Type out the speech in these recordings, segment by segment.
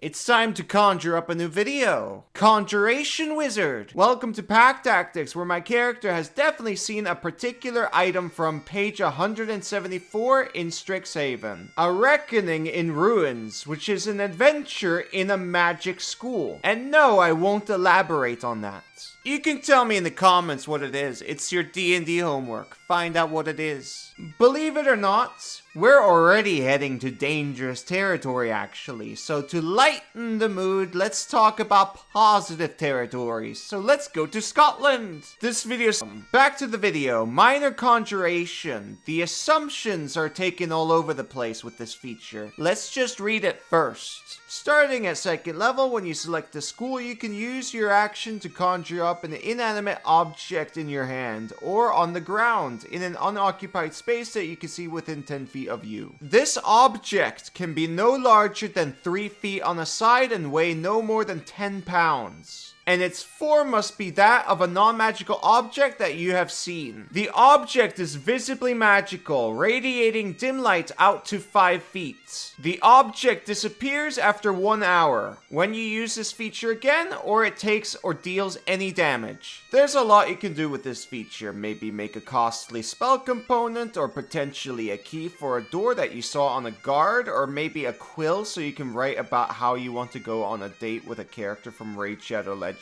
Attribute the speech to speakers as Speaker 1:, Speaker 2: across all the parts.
Speaker 1: It's time to conjure up a new video. Conjuration Wizard! Welcome to Pack Tactics, where my character has definitely seen a particular item from page 174 in Strixhaven. A Reckoning in Ruins, which is an adventure in a magic school. And no, I won't elaborate on that. You can tell me in the comments what it is. It's your D&D homework. Find out what it is. Believe it or not, we're already heading to dangerous territory actually. So to lighten the mood, let's talk about positive territories. So let's go to Scotland. This video's back to the video. Minor conjuration. The assumptions are taken all over the place with this feature. Let's just read it first. Starting at 2nd level, when you select the school, you can use your action to conjure up an inanimate object in your hand or on the ground in an unoccupied space that you can see within 10 feet of you. This object can be no larger than 3 feet on a side and weigh no more than 10 pounds. And its form must be that of a non-magical object that you have seen. The object is visibly magical, radiating dim light out to 5 feet. The object disappears after 1 hour, when you use this feature again, or it takes or deals any damage. There's a lot you can do with this feature. Maybe make a costly spell component, or potentially a key for a door that you saw on a guard, or maybe a quill so you can write about how you want to go on a date with a character from Raid Shadow Legends.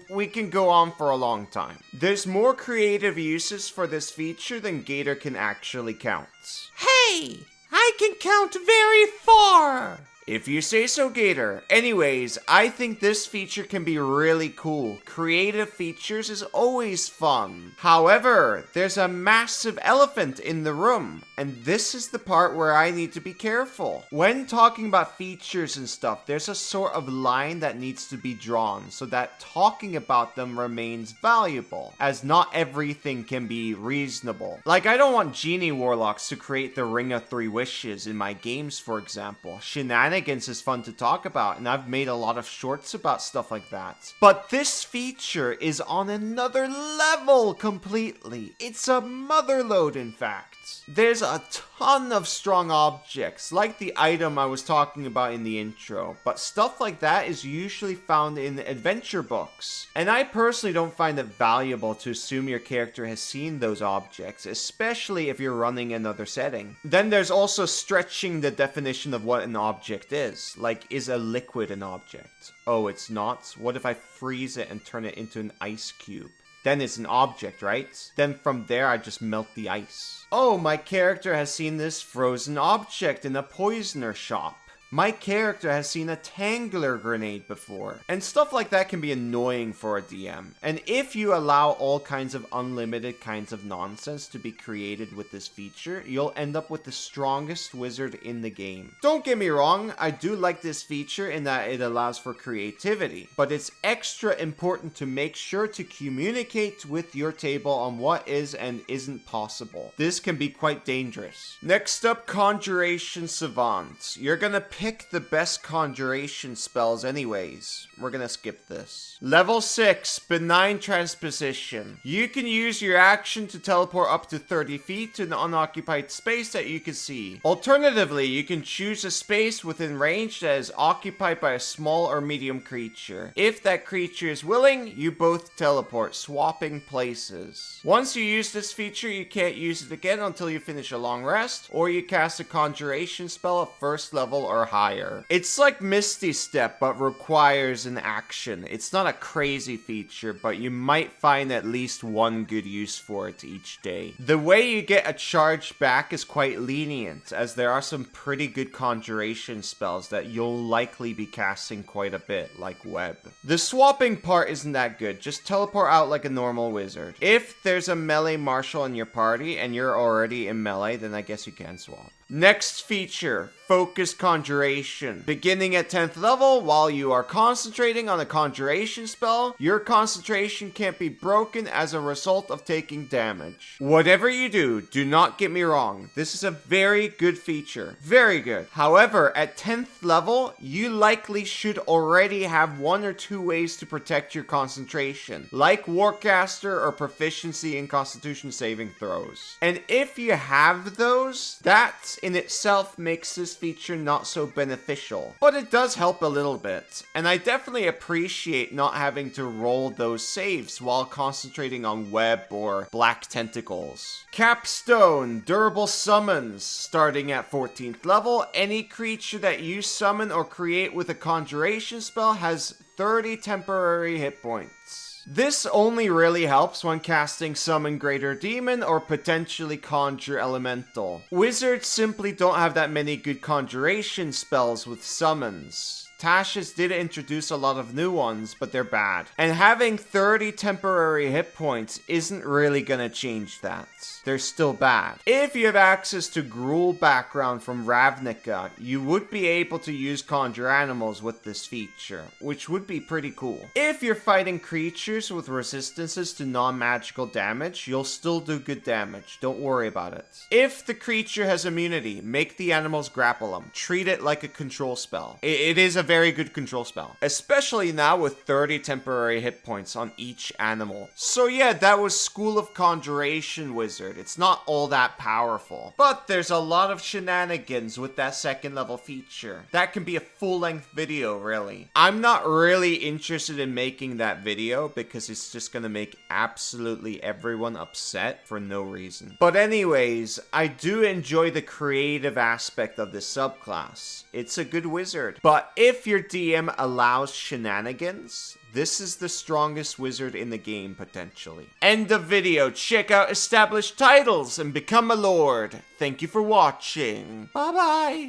Speaker 1: We can go on for a long time. There's more creative uses for this feature than Gator can actually count. Hey! I can count very far! If you say so, Gator. Anyways, I think this feature can be really cool. Creative features is always fun. However, there's a massive elephant in the room, and this is the part where I need to be careful. When talking about features and stuff, there's a sort of line that needs to be drawn so that talking about them remains valuable, as not everything can be reasonable. Like, I don't want genie warlocks to create the Ring of 3 Wishes in my games, for example. Shenanigans is fun to talk about, and I've made a lot of shorts about stuff like that. But this feature is on another level completely. It's a motherlode, in fact. There's a ton of strong objects, like the item I was talking about in the intro, but stuff like that is usually found in adventure books. And I personally don't find it valuable to assume your character has seen those objects, especially if you're running another setting. Then there's also stretching the definition of what an object is. Like, is a liquid an object? Oh, it's not? What if I freeze it and turn it into an ice cube? Then it's an object, right? Then from there, I just melt the ice. Oh, my character has seen this frozen object in a poisoner shop. My character has seen a Tangler grenade before. And stuff like that can be annoying for a DM. And if you allow all kinds of unlimited kinds of nonsense to be created with this feature, you'll end up with the strongest wizard in the game. Don't get me wrong, I do like this feature in that it allows for creativity. But it's extra important to make sure to communicate with your table on what is and isn't possible. This can be quite dangerous. Next up, Conjuration Savant. You're gonna pick the best conjuration spells anyways. We're gonna skip this. Level 6, Benign Transposition. You can use your action to teleport up to 30 feet to an unoccupied space that you can see. Alternatively, you can choose a space within range that is occupied by a small or medium creature. If that creature is willing, you both teleport, swapping places. Once you use this feature, you can't use it again until you finish a long rest, or you cast a conjuration spell at 1st level or higher. It's like Misty Step, but requires an action. It's not a crazy feature, but you might find at least one good use for it each day. The way you get a charge back is quite lenient, as there are some pretty good conjuration spells that you'll likely be casting quite a bit, like Web. The swapping part isn't that good, just teleport out like a normal wizard. If there's a melee martial in your party and you're already in melee, then I guess you can swap. Next feature, Focus Conjuration. Beginning at 10th level, while you are concentrating on a conjuration spell, your concentration can't be broken as a result of taking damage. Whatever you do, do not get me wrong, this is a very good feature. Very good. However, at 10th level, you likely should already have 1 or 2 ways to protect your concentration, like Warcaster or proficiency in Constitution saving throws. And if you have those, that in itself makes this feature not so beneficial, but it does help a little bit, and I definitely appreciate not having to roll those saves while concentrating on web or black tentacles. Capstone, durable summons. Starting at 14th level, any creature that you summon or create with a conjuration spell has 30 temporary hit points. This only really helps when casting Summon Greater Demon or potentially Conjure Elemental. Wizards simply don't have that many good conjuration spells with summons. Tasha's did introduce a lot of new ones, but they're bad. And having 30 temporary hit points isn't really gonna change that. They're still bad. If you have access to Gruul background from Ravnica, you would be able to use Conjure Animals with this feature, which would be pretty cool. If you're fighting creatures with resistances to non-magical damage, you'll still do good damage. Don't worry about it. If the creature has immunity, make the animals grapple them. Treat it like a control spell. It is a very good control spell, especially now with 30 temporary hit points on each animal. So yeah, that was School of Conjuration Wizard. It's not all that powerful, but there's a lot of shenanigans with that second level feature. That can be a full-length video, really. I'm not really interested in making that video because it's just gonna make absolutely everyone upset for no reason. But anyways, I do enjoy the creative aspect of this subclass. It's a good wizard, but if your DM allows shenanigans, this is the strongest wizard in the game, potentially. End of video. Check out established titles and become a lord. Thank you for watching. Bye-bye.